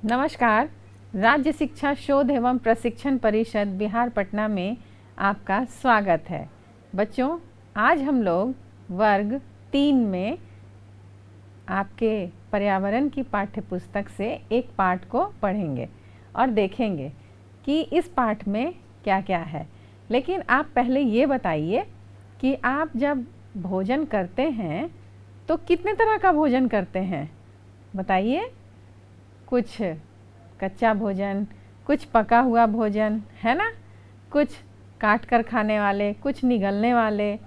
नमस्कार। राज्य शिक्षा शोध एवं प्रशिक्षण परिषद बिहार पटना में आपका स्वागत है। बच्चों, आज हम लोग वर्ग 3 में आपके पर्यावरण की पाठ्य पुस्तक से एक पाठ को पढ़ेंगे और देखेंगे कि इस पाठ में क्या क्या है। लेकिन आप पहले ये बताइए कि आप जब भोजन करते हैं तो कितने तरह का भोजन करते हैं, बताइए। कुछ कच्चा भोजन, कुछ पका हुआ भोजन, है ना, कुछ काट कर खाने वाले, कुछ निगलने वाले।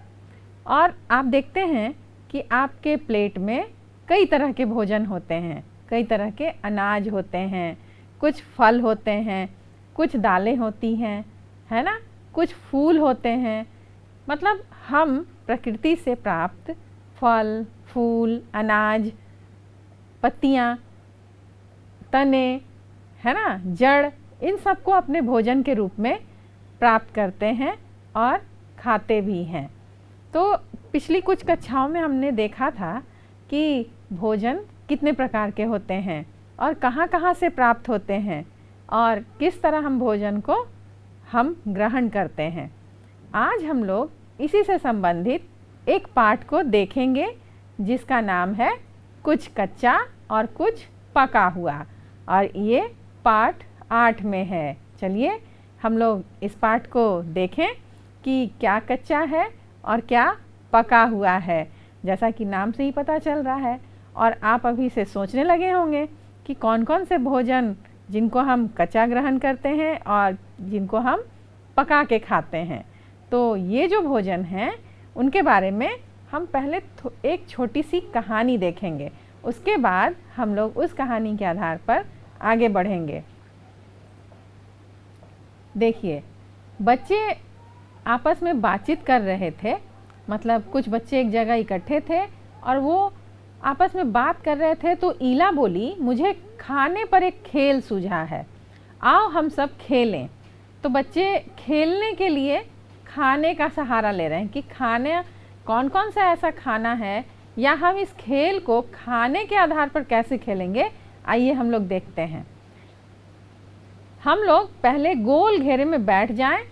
और आप देखते हैं कि आपके प्लेट में कई तरह के भोजन होते हैं, कई तरह के अनाज होते हैं, कुछ फल होते हैं, कुछ दालें होती हैं, है ना, कुछ फूल होते हैं। मतलब हम प्रकृति से प्राप्त फल, फूल, अनाज, पत्तियाँ, तने, है ना, जड़, इन सबको अपने भोजन के रूप में प्राप्त करते हैं और खाते भी हैं। तो पिछली कुछ कक्षाओं में हमने देखा था कि भोजन कितने प्रकार के होते हैं और कहाँ कहाँ से प्राप्त होते हैं और किस तरह हम भोजन को हम ग्रहण करते हैं। आज हम लोग इसी से संबंधित एक पाठ को देखेंगे जिसका नाम है कुछ कच्चा और कुछ पका हुआ, और ये पाठ 8 में है। चलिए हम लोग इस पाठ को देखें कि क्या कच्चा है और क्या पका हुआ है। जैसा कि नाम से ही पता चल रहा है, और आप अभी से सोचने लगे होंगे कि कौन कौन से भोजन जिनको हम कच्चा ग्रहण करते हैं और जिनको हम पका के खाते हैं। तो ये जो भोजन हैं उनके बारे में हम पहले एक छोटी सी कहानी देखेंगे, उसके बाद हम लोग उस कहानी के आधार पर आगे बढ़ेंगे। देखिए, बच्चे आपस में बातचीत कर रहे थे। मतलब कुछ बच्चे एक जगह इकट्ठे थे और वो आपस में बात कर रहे थे। तो ईला बोली, मुझे खाने पर एक खेल सूझा है, आओ हम सब खेलें। तो बच्चे खेलने के लिए खाने का सहारा ले रहे हैं कि खाने कौन कौन सा ऐसा खाना है, या हम इस खेल को खाने के आधार पर कैसे खेलेंगे, आइए हम लोग देखते हैं। हम लोग पहले गोल घेरे में बैठ जाएं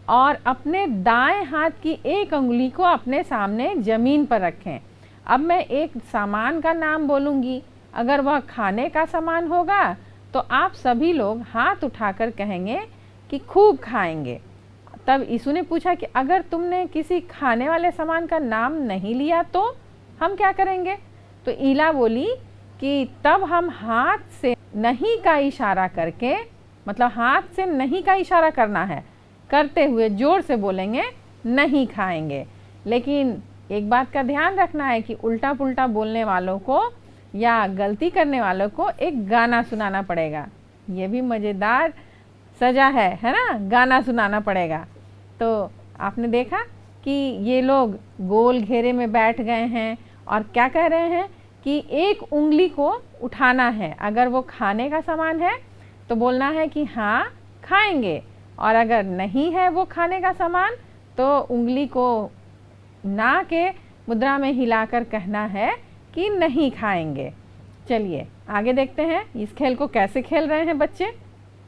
और अपने दाएं हाथ की एक उंगली को अपने सामने ज़मीन पर रखें। अब मैं एक सामान का नाम बोलूँगी, अगर वह खाने का सामान होगा तो आप सभी लोग हाथ उठाकर कहेंगे कि खूब खाएंगे। तब यीशु ने पूछा कि अगर तुमने किसी खाने वाले सामान का नाम नहीं लिया तो हम क्या करेंगे। तो ईला बोली कि तब हम हाथ से नहीं का इशारा करके, मतलब हाथ से नहीं का इशारा करना है, करते हुए जोर से बोलेंगे नहीं खाएंगे। लेकिन एक बात का ध्यान रखना है कि उल्टा पुल्टा बोलने वालों को या गलती करने वालों को एक गाना सुनाना पड़ेगा। ये भी मज़ेदार सजा है ना, गाना सुनाना पड़ेगा। तो आपने देखा कि ये लोग गोल घेरे में बैठ गए हैं और क्या कह रहे हैं कि एक उंगली को उठाना है। अगर वो खाने का सामान है तो बोलना है कि हाँ खाएंगे, और अगर नहीं है वो खाने का सामान तो उंगली को ना के मुद्रा में हिलाकर कहना है कि नहीं खाएंगे। चलिए आगे देखते हैं इस खेल को कैसे खेल रहे हैं बच्चे।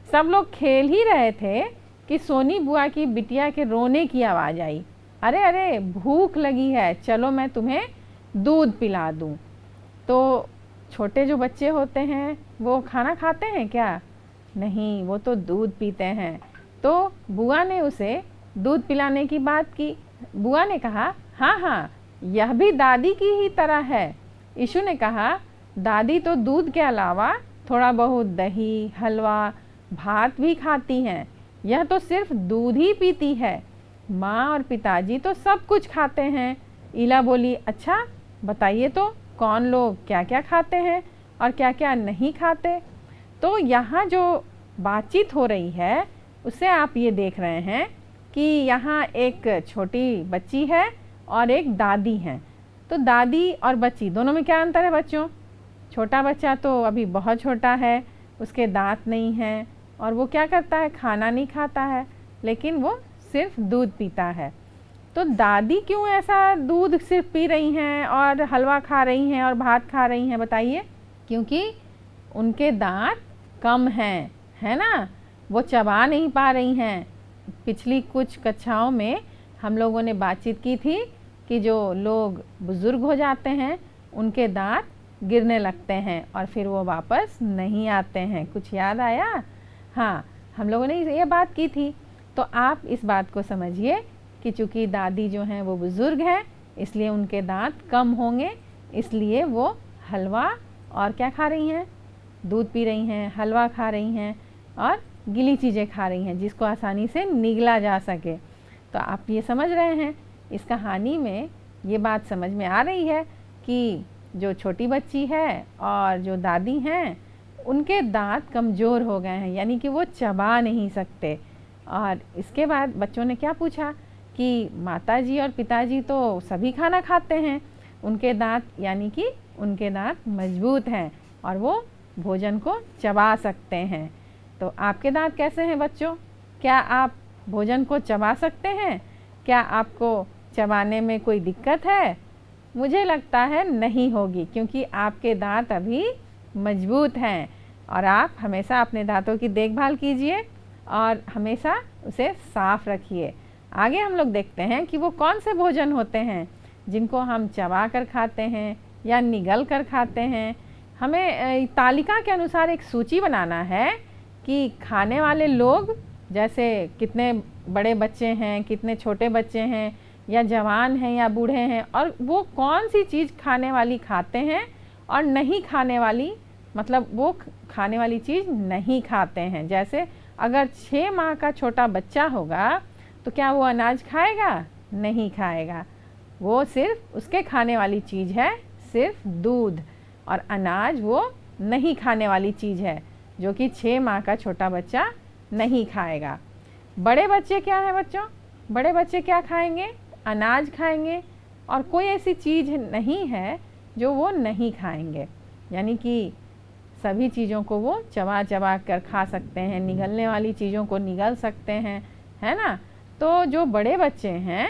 सब लोग खेल ही रहे थे कि सोनी बुआ की बिटिया के रोने की आवाज़ आई। अरे अरे भूख लगी है, चलो मैं तुम्हें दूध पिला दूँ। तो छोटे जो बच्चे होते हैं वो खाना खाते हैं क्या? नहीं, वो तो दूध पीते हैं। तो बुआ ने उसे दूध पिलाने की बात की। बुआ ने कहा हाँ हाँ, यह भी दादी की ही तरह है। यीशु ने कहा दादी तो दूध के अलावा थोड़ा बहुत दही, हलवा, भात भी खाती हैं, यह तो सिर्फ दूध ही पीती है। माँ और पिताजी तो सब कुछ खाते हैं। ईला बोली, अच्छा बताइए तो कौन लोग क्या क्या खाते हैं और क्या क्या नहीं खाते। तो यहाँ जो बातचीत हो रही है उससे आप ये देख रहे हैं कि यहाँ एक छोटी बच्ची है और एक दादी हैं। तो दादी और बच्ची दोनों में क्या अंतर है बच्चों? छोटा बच्चा तो अभी बहुत छोटा है, उसके दांत नहीं हैं और वो क्या करता है, खाना नहीं खाता है, लेकिन वो सिर्फ दूध पीता है। तो दादी क्यों ऐसा दूध सिर्फ पी रही हैं और हलवा खा रही हैं और भात खा रही हैं, बताइए? क्योंकि उनके दांत कम हैं, है ना, वो चबा नहीं पा रही हैं। पिछली कुछ कक्षाओं में हम लोगों ने बातचीत की थी कि जो लोग बुज़ुर्ग हो जाते हैं उनके दांत गिरने लगते हैं और फिर वो वापस नहीं आते हैं। कुछ याद आया? हाँ, हम लोगों ने ये बात की थी। तो आप इस बात को समझिए कि चूँकि दादी जो हैं वो बुज़ुर्ग हैं, इसलिए उनके दांत कम होंगे, इसलिए वो हलवा और क्या खा रही हैं? दूध पी रही हैं, हलवा खा रही हैं और गीली चीज़ें खा रही हैं जिसको आसानी से निगला जा सके। तो आप ये समझ रहे हैं, इस कहानी में ये बात समझ में आ रही है कि जो छोटी बच्ची है और जो दादी हैं उनके दांत कमज़ोर हो गए हैं, यानी कि वो चबा नहीं सकते। और इसके बाद बच्चों ने क्या पूछा कि माताजी और पिताजी तो सभी खाना खाते हैं, उनके दांत यानी कि उनके दांत मजबूत हैं और वो भोजन को चबा सकते हैं। तो आपके दांत कैसे हैं बच्चों? क्या आप भोजन को चबा सकते हैं? क्या आपको चबाने में कोई दिक्कत है? मुझे लगता है नहीं होगी, क्योंकि आपके दांत अभी मजबूत हैं। और आप हमेशा अपने दांतों की देखभाल कीजिए और हमेशा उसे साफ रखिए। आगे हम लोग देखते हैं कि वो कौन से भोजन होते हैं जिनको हम चबा कर खाते हैं या निगल कर खाते हैं। हमें तालिका के अनुसार एक सूची बनाना है कि खाने वाले लोग, जैसे कितने बड़े बच्चे हैं, कितने छोटे बच्चे हैं, या जवान हैं या बूढ़े हैं, और वो कौन सी चीज़ खाने वाली खाते हैं और नहीं खाने वाली, मतलब वो खाने वाली चीज़ नहीं खाते हैं। जैसे अगर 6 माह का छोटा बच्चा होगा तो क्या वो अनाज खाएगा? नहीं खाएगा। वो सिर्फ उसके खाने वाली चीज़ है सिर्फ दूध, और अनाज वो नहीं खाने वाली चीज़ है जो कि 6 माह का छोटा बच्चा नहीं खाएगा। बड़े बच्चे क्या हैं बच्चों? बड़े बच्चे क्या खाएंगे? अनाज खाएंगे, और कोई ऐसी चीज़ नहीं है जो वो नहीं खाएंगे। यानी कि सभी चीज़ों को वो चबा चबा कर खा सकते हैं, निगलने वाली चीज़ों को निगल सकते हैं, है ना। तो जो बड़े बच्चे हैं,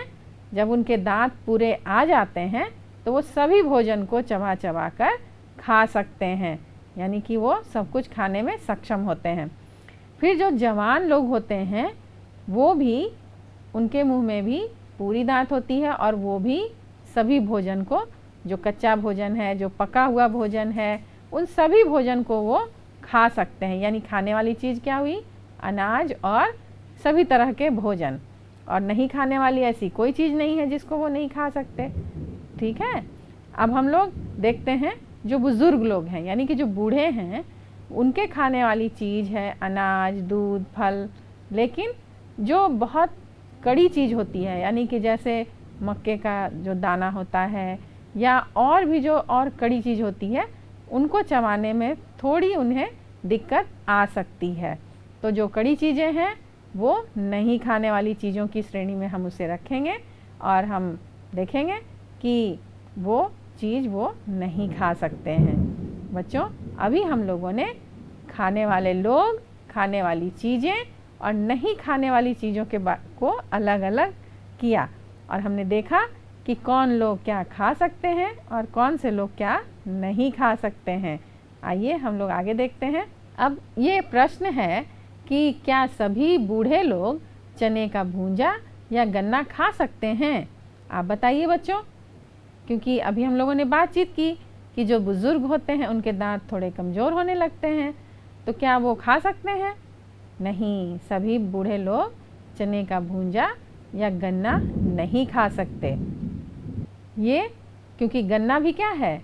जब उनके दांत पूरे आ जाते हैं तो वो सभी भोजन को चबा चबा कर खा सकते हैं, यानी कि वो सब कुछ खाने में सक्षम होते हैं। फिर जो जवान लोग होते हैं वो भी, उनके मुंह में भी पूरी दांत होती है और वो भी सभी भोजन को, जो कच्चा भोजन है, जो पका हुआ भोजन है, उन सभी भोजन को वो खा सकते हैं। यानी खाने वाली चीज़ क्या हुई? अनाज और सभी तरह के भोजन, और नहीं खाने वाली ऐसी कोई चीज़ नहीं है जिसको वो नहीं खा सकते। ठीक है। अब हम लोग देखते हैं जो बुज़ुर्ग लोग हैं, यानी कि जो बूढ़े हैं, उनके खाने वाली चीज़ है अनाज, दूध, फल। लेकिन जो बहुत कड़ी चीज़ होती है, यानी कि जैसे मक्के का जो दाना होता है या और भी जो और कड़ी चीज़ होती है, उनको चबाने में थोड़ी उन्हें दिक्कत आ सकती है। तो जो कड़ी चीज़ें हैं वो नहीं खाने वाली चीज़ों की श्रेणी में हम उसे रखेंगे और हम देखेंगे कि वो चीज़ वो नहीं खा सकते हैं। बच्चों, अभी हम लोगों ने खाने वाले लोग, खाने वाली चीज़ें और नहीं खाने वाली चीज़ों के को अलग अलग किया, और हमने देखा कि कौन लोग क्या खा सकते हैं और कौन से लोग क्या नहीं खा सकते हैं। आइए हम लोग आगे देखते हैं। अब ये प्रश्न है कि क्या सभी बूढ़े लोग चने का भूंजा या गन्ना खा सकते हैं? आप बताइए बच्चों, क्योंकि अभी हम लोगों ने बातचीत की कि जो बुज़ुर्ग होते हैं उनके दांत थोड़े कमज़ोर होने लगते हैं, तो क्या वो खा सकते हैं? नहीं, सभी बूढ़े लोग चने का भूंजा या गन्ना नहीं खा सकते। ये क्योंकि गन्ना भी क्या है?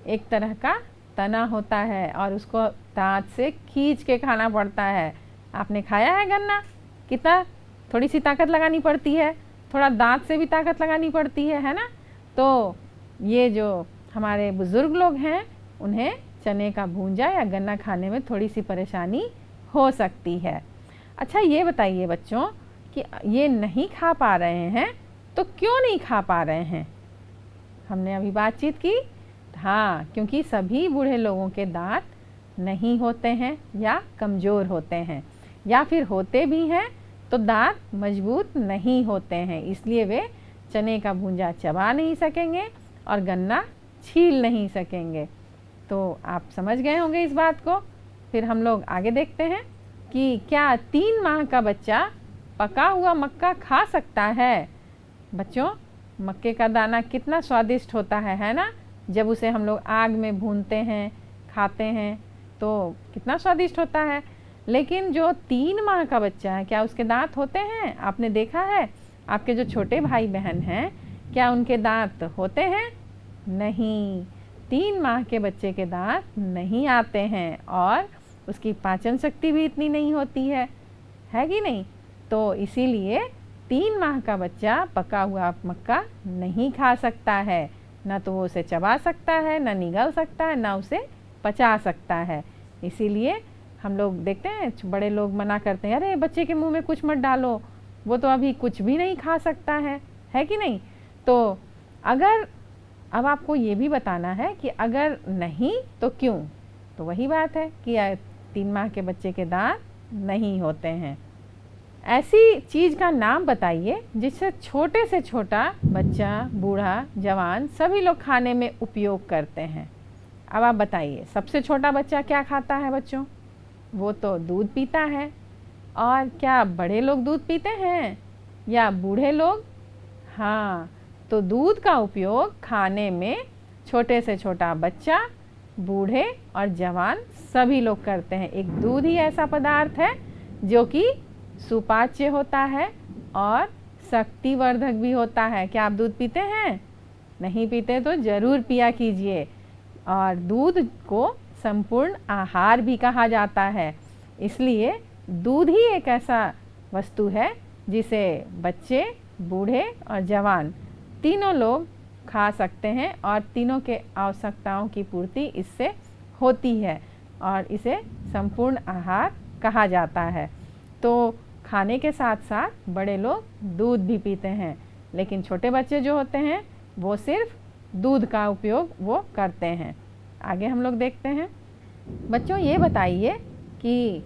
एक तरह का तना होता है और उसको दांत से खींच के खाना पड़ता है। आपने खाया है गन्ना? कितना थोड़ी सी ताकत लगानी पड़ती है, थोड़ा दांत से भी ताकत लगानी पड़ती है ना। तो ये जो हमारे बुज़ुर्ग लोग हैं उन्हें चने का भूंजा या गन्ना खाने में थोड़ी सी परेशानी हो सकती है। अच्छा, ये बताइए बच्चों कि ये नहीं खा पा रहे हैं तो क्यों नहीं खा पा रहे हैं? हमने अभी बातचीत की, हाँ, क्योंकि सभी बूढ़े लोगों के दांत नहीं होते हैं या कमज़ोर होते हैं, या फिर होते भी हैं तो दांत मजबूत नहीं होते हैं, इसलिए वे चने का भूंजा चबा नहीं सकेंगे और गन्ना छील नहीं सकेंगे। तो आप समझ गए होंगे इस बात को। फिर हम लोग आगे देखते हैं कि क्या 3 माह का बच्चा पका हुआ मक्का खा सकता है। बच्चों, मक्के का दाना कितना स्वादिष्ट होता है ना। जब उसे हम लोग आग में भूनते हैं, खाते हैं तो कितना स्वादिष्ट होता है। लेकिन जो 3 माह का बच्चा है, क्या उसके दांत होते हैं? आपने देखा है आपके जो छोटे भाई बहन हैं, क्या उनके दांत होते हैं? नहीं, 3 माह के बच्चे के दांत नहीं आते हैं और उसकी पाचन शक्ति भी इतनी नहीं होती है कि नहीं। तो इसीलिए 3 माह का बच्चा पका हुआ मक्का नहीं खा सकता है। ना तो वो उसे चबा सकता है, ना निगल सकता है, ना उसे पचा सकता है। इसीलिए हम लोग देखते हैं बड़े लोग मना करते हैं, अरे बच्चे के मुंह में कुछ मत डालो, वो तो अभी कुछ भी नहीं खा सकता है कि नहीं। तो अगर अब आपको ये भी बताना है कि अगर नहीं तो क्यों। तो वही बात है कि 3 माह के बच्चे के दांत नहीं होते हैं। ऐसी चीज़ का नाम बताइए जिससे छोटे से छोटा बच्चा, बूढ़ा, जवान सभी लोग खाने में उपयोग करते हैं। अब आप बताइए, सबसे छोटा बच्चा क्या खाता है बच्चों? वो तो दूध पीता है। और क्या बड़े लोग दूध पीते हैं या बूढ़े लोग? हाँ, तो दूध का उपयोग खाने में छोटे से छोटा बच्चा, बूढ़े और जवान सभी लोग करते हैं। एक दूध ही ऐसा पदार्थ है जो कि सुपाच्य होता है और शक्तिवर्धक भी होता है। क्या आप दूध पीते हैं? नहीं पीते तो ज़रूर पिया कीजिए। और दूध को संपूर्ण आहार भी कहा जाता है। इसलिए दूध ही एक ऐसा वस्तु है जिसे बच्चे, बूढ़े और जवान तीनों लोग खा सकते हैं और तीनों के आवश्यकताओं की पूर्ति इससे होती है और इसे संपूर्ण आहार कहा जाता है। तो खाने के साथ साथ बड़े लोग दूध भी पीते हैं, लेकिन छोटे बच्चे जो होते हैं वो सिर्फ दूध का उपयोग वो करते हैं। आगे हम लोग देखते हैं। बच्चों, ये बताइए कि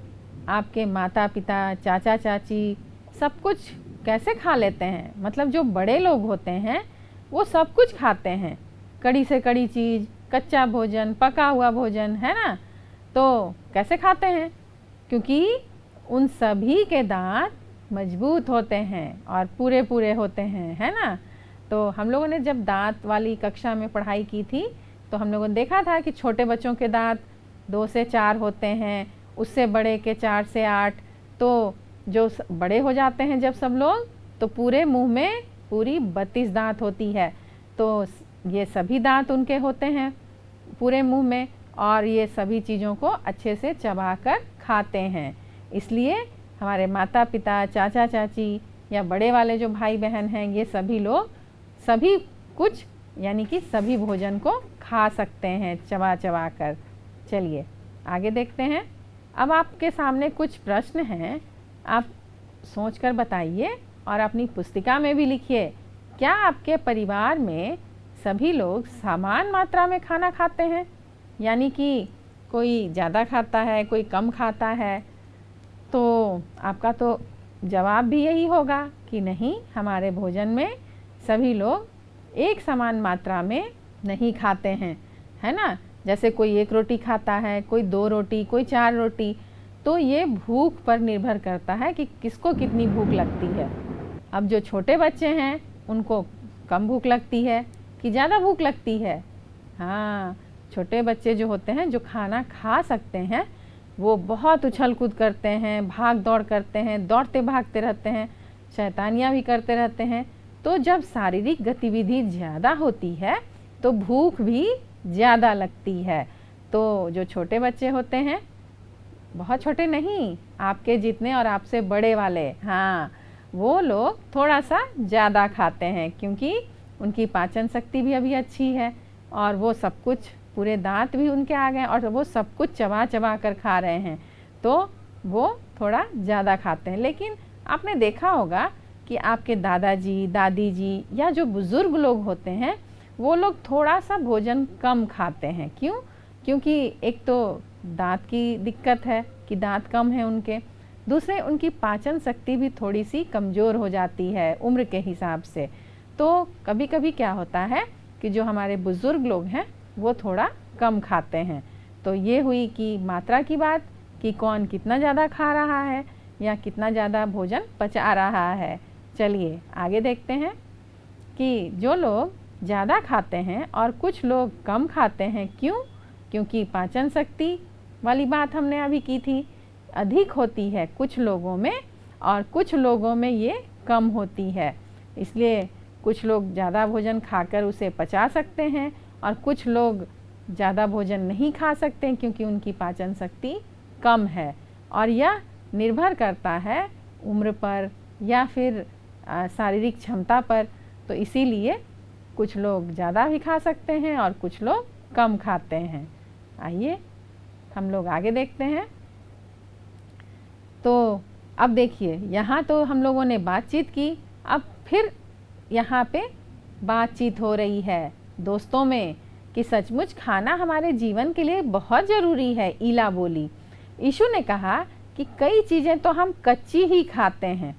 आपके माता पिता, चाचा चाची सब कुछ कैसे खा लेते हैं? मतलब जो बड़े लोग होते हैं वो सब कुछ खाते हैं, कड़ी से कड़ी चीज़, कच्चा भोजन, पका हुआ भोजन, है ना। तो कैसे खाते हैं? क्योंकि उन सभी के दांत मजबूत होते हैं और पूरे पूरे होते हैं, है ना। तो हम लोगों ने जब दांत वाली कक्षा में पढ़ाई की थी तो हम लोगों ने देखा था कि छोटे बच्चों के दांत 2 से 4 होते हैं, उससे बड़े के 4 से 8। तो जो बड़े हो जाते हैं जब सब लोग, तो पूरे मुंह में पूरी 32 दांत होती है। तो ये सभी दांत उनके होते हैं पूरे मुंह में और ये सभी चीज़ों को अच्छे से चबाकर खाते हैं। इसलिए हमारे माता पिता, चाचा चाची या बड़े वाले जो भाई बहन हैं, ये सभी लोग सभी कुछ यानी कि सभी भोजन को खा सकते हैं चबा चबा कर। चलिए आगे देखते हैं। अब आपके सामने कुछ प्रश्न हैं, आप सोचकर बताइए और अपनी पुस्तिका में भी लिखिए। क्या आपके परिवार में सभी लोग समान मात्रा में खाना खाते हैं? यानी कि कोई ज़्यादा खाता है, कोई कम खाता है? तो आपका तो जवाब भी यही होगा कि नहीं, हमारे भोजन में सभी लोग एक समान मात्रा में नहीं खाते हैं, है ना। जैसे कोई 1 रोटी खाता है, कोई 2 रोटी, कोई 4 रोटी। तो ये भूख पर निर्भर करता है कि किसको कितनी भूख लगती है। अब जो छोटे बच्चे हैं उनको कम भूख लगती है कि ज़्यादा भूख लगती है? हाँ, छोटे बच्चे जो होते हैं, जो खाना खा सकते हैं, वो बहुत उछल कूद करते हैं, भाग दौड़ करते हैं, दौड़ते भागते रहते हैं, शैतानियाँ भी करते रहते हैं। तो जब शारीरिक गतिविधि ज़्यादा होती है तो भूख भी ज़्यादा लगती है। तो जो छोटे बच्चे होते हैं, बहुत छोटे नहीं, आपके जितने और आपसे बड़े वाले, हाँ, वो लोग थोड़ा सा ज़्यादा खाते हैं क्योंकि उनकी पाचन शक्ति भी अभी अच्छी है और वो सब कुछ, पूरे दांत भी उनके आ गए और वो सब कुछ चबा चबा कर खा रहे हैं, तो वो थोड़ा ज़्यादा खाते हैं। लेकिन आपने देखा होगा कि आपके दादाजी, दादी जी या जो बुज़ुर्ग लोग होते हैं, वो लोग थोड़ा सा भोजन कम खाते हैं। क्यों? क्योंकि एक तो दांत की दिक्कत है कि दांत कम है उनके, दूसरे उनकी पाचन शक्ति भी थोड़ी सी कमज़ोर हो जाती है उम्र के हिसाब से। तो कभी कभी क्या होता है कि जो हमारे बुज़ुर्ग लोग हैं वो थोड़ा कम खाते हैं। तो ये हुई कि मात्रा की बात। कि कौन कितना ज़्यादा खा रहा है या कितना ज़्यादा भोजन पचा रहा है। चलिए आगे देखते हैं कि जो लोग ज़्यादा खाते हैं और कुछ लोग कम खाते हैं, क्यों? क्योंकि पाचन शक्ति वाली बात हमने अभी की थी, अधिक होती है कुछ लोगों में और कुछ लोगों में ये कम होती है। इसलिए कुछ लोग ज़्यादा भोजन खाकर उसे पचा सकते हैं और कुछ लोग ज़्यादा भोजन नहीं खा सकते क्योंकि उनकी पाचन शक्ति कम है। और यह निर्भर करता है उम्र पर या फिर शारीरिक क्षमता पर। तो इसीलिए कुछ लोग ज़्यादा भी खा सकते हैं और कुछ लोग कम खाते हैं। आइए हम लोग आगे देखते हैं। तो अब देखिए, यहाँ तो हम लोगों ने बातचीत की, अब फिर यहाँ पे बातचीत हो रही है दोस्तों में कि सचमुच खाना हमारे जीवन के लिए बहुत ज़रूरी है। ईला बोली। यीशु ने कहा कि कई चीज़ें तो हम कच्ची ही खाते हैं।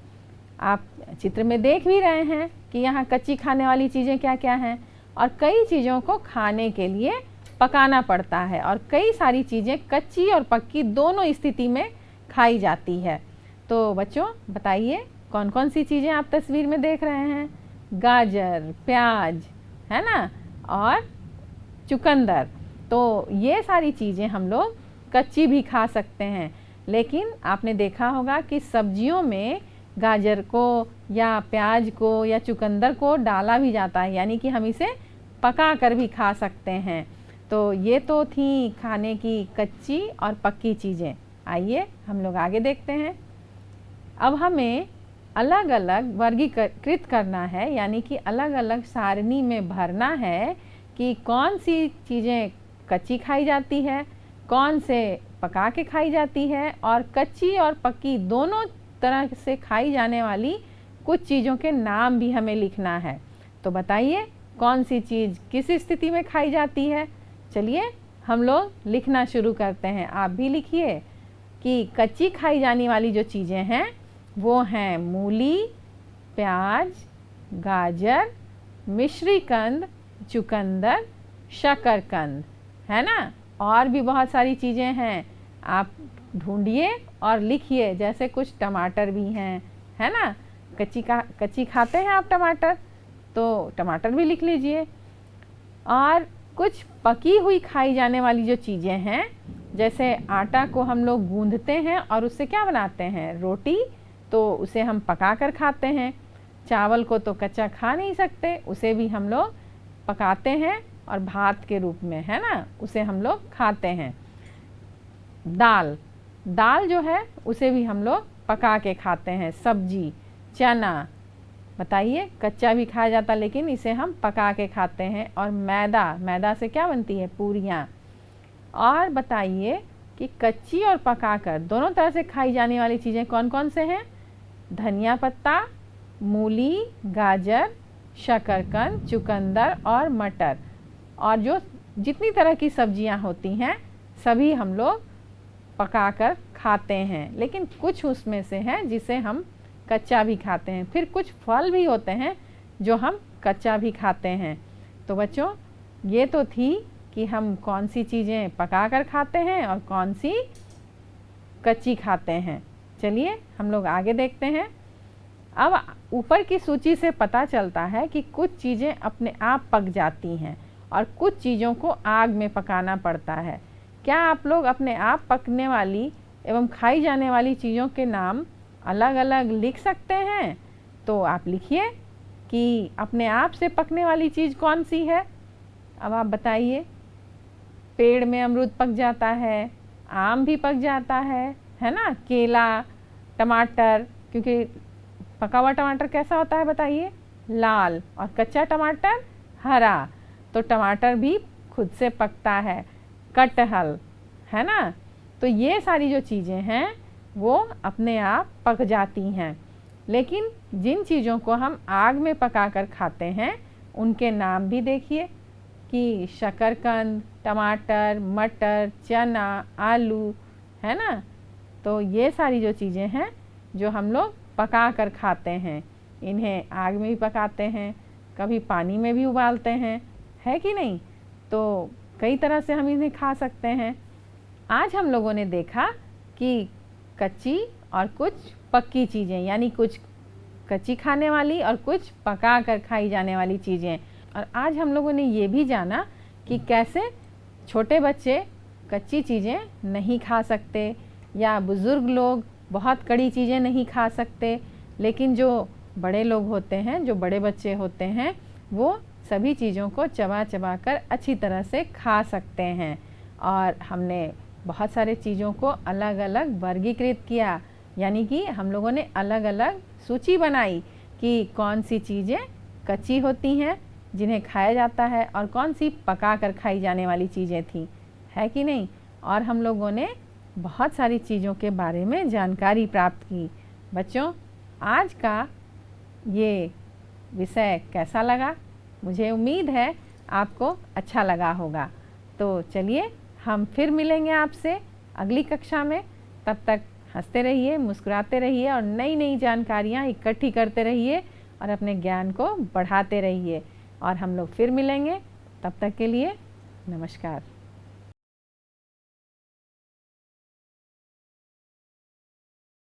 आप चित्र में देख भी रहे हैं कि यहाँ कच्ची खाने वाली चीज़ें क्या क्या हैं, और कई चीज़ों को खाने के लिए पकाना पड़ता है और कई सारी चीज़ें कच्ची और पक्की दोनों स्थिति में खाई जाती है। तो बच्चों बताइए कौन कौन सी चीज़ें आप तस्वीर में देख रहे हैं? गाजर, प्याज, है ना, और चुकंदर। तो ये सारी चीज़ें हम लोग कच्ची भी खा सकते हैं, लेकिन आपने देखा होगा कि सब्जियों में गाजर को या प्याज को या चुकंदर को डाला भी जाता है, यानी कि हम इसे पका कर भी खा सकते हैं। तो ये तो थी खाने की कच्ची और पक्की चीज़ें। आइए हम लोग आगे देखते हैं। अब हमें अलग अलग वर्गीकृत करना है, यानी कि अलग अलग सारणी में भरना है कि कौन सी चीज़ें कच्ची खाई जाती है, कौन से पका के खाई जाती है, और कच्ची और पक्की दोनों तरह से खाई जाने वाली कुछ चीज़ों के नाम भी हमें लिखना है। तो बताइए कौन सी चीज़ किस स्थिति में खाई जाती है। चलिए हम लोग लिखना शुरू करते हैं। आप भी लिखिए कि कच्ची खाई जाने वाली जो चीज़ें हैं वो हैं मूली, प्याज, गाजर, मिश्रीकंद, चुकंदर, शकरकंद, है ना। और भी बहुत सारी चीज़ें हैं, आप ढूंढिए और लिखिए। जैसे कुछ टमाटर भी हैं, है ना, कच्ची खाते हैं आप टमाटर, तो टमाटर भी लिख लीजिए। और कुछ पकी हुई खाई जाने वाली जो चीज़ें हैं, जैसे आटा को हम लोग गूंथते हैं और उससे क्या बनाते हैं, रोटी, तो उसे हम पका कर खाते हैं। चावल को तो कच्चा खा नहीं सकते, उसे भी हम लोग पकाते हैं और भात के रूप में, है ना, उसे हम लोग खाते हैं। दाल जो है उसे भी हम लोग पका के खाते हैं। सब्जी, चना, बताइए कच्चा भी खाया जाता लेकिन इसे हम पका के खाते हैं। और मैदा से क्या बनती है, पूरियाँ। और बताइए कि कच्ची और पकाकर दोनों तरह से खाई जाने वाली चीज़ें कौन कौन से हैं? धनिया पत्ता, मूली, गाजर, शकरकंद, चुकंदर और मटर। और जो जितनी तरह की सब्जियां होती हैं सभी हम लोग पकाकर खाते हैं, लेकिन कुछ उसमें से हैं जिसे हम कच्चा भी खाते हैं। फिर कुछ फल भी होते हैं जो हम कच्चा भी खाते हैं। तो बच्चों ये तो थी कि हम कौन सी चीज़ें पकाकर खाते हैं और कौन सी कच्ची खाते हैं। चलिए हम लोग आगे देखते हैं। अब ऊपर की सूची से पता चलता है कि कुछ चीज़ें अपने आप पक जाती हैं और कुछ चीज़ों को आग में पकाना पड़ता है। क्या आप लोग अपने आप पकने वाली एवं खाई जाने वाली चीज़ों के नाम अलग अलग लिख सकते हैं? तो आप लिखिए कि अपने आप से पकने वाली चीज़ कौन सी है। अब आप बताइए। पेड़ में अमरूद पक जाता है, आम भी पक जाता है ना, केला, टमाटर, क्योंकि पका हुआ टमाटर कैसा होता है बताइए, लाल, और कच्चा टमाटर हरा। तो टमाटर भी खुद से पकता है। कटहल, है ना। तो ये सारी जो चीज़ें हैं वो अपने आप पक जाती हैं, लेकिन जिन चीज़ों को हम आग में पकाकर खाते हैं उनके नाम भी देखिए कि शकरकंद, टमाटर, मटर, चना, आलू, है ना। तो ये सारी जो चीज़ें हैं जो हम लोग पका कर खाते हैं, इन्हें आग में भी पकाते हैं, कभी पानी में भी उबालते हैं, है कि नहीं। तो कई तरह से हम इन्हें खा सकते हैं। आज हम लोगों ने देखा कि कच्ची और कुछ पक्की चीज़ें, यानी कुछ कच्ची खाने वाली और कुछ पका कर खाई जाने वाली चीज़ें। और आज हम लोगों ने ये भी जाना कि कैसे छोटे बच्चे कच्ची चीज़ें नहीं खा सकते या बुज़ुर्ग लोग बहुत कड़ी चीज़ें नहीं खा सकते, लेकिन जो बड़े लोग होते हैं, जो बड़े बच्चे होते हैं, वो सभी चीज़ों को चबा चबा कर अच्छी तरह से खा सकते हैं। और हमने बहुत सारे चीज़ों को अलग अलग वर्गीकृत किया, यानी कि हम लोगों ने अलग अलग सूची बनाई कि कौन सी चीज़ें कच्ची होती हैं जिन्हें खाया जाता है और कौन सी पका कर खाई जाने वाली चीज़ें थी, है कि नहीं। और हम लोगों ने बहुत सारी चीज़ों के बारे में जानकारी प्राप्त की। बच्चों, आज का ये विषय कैसा लगा? मुझे उम्मीद है आपको अच्छा लगा होगा। तो चलिए हम फिर मिलेंगे आपसे अगली कक्षा में। तब तक हंसते रहिए, मुस्कुराते रहिए और नई नई जानकारियाँ इकट्ठी करते रहिए और अपने ज्ञान को बढ़ाते रहिए। और हम लोग फिर मिलेंगे, तब तक के लिए नमस्कार।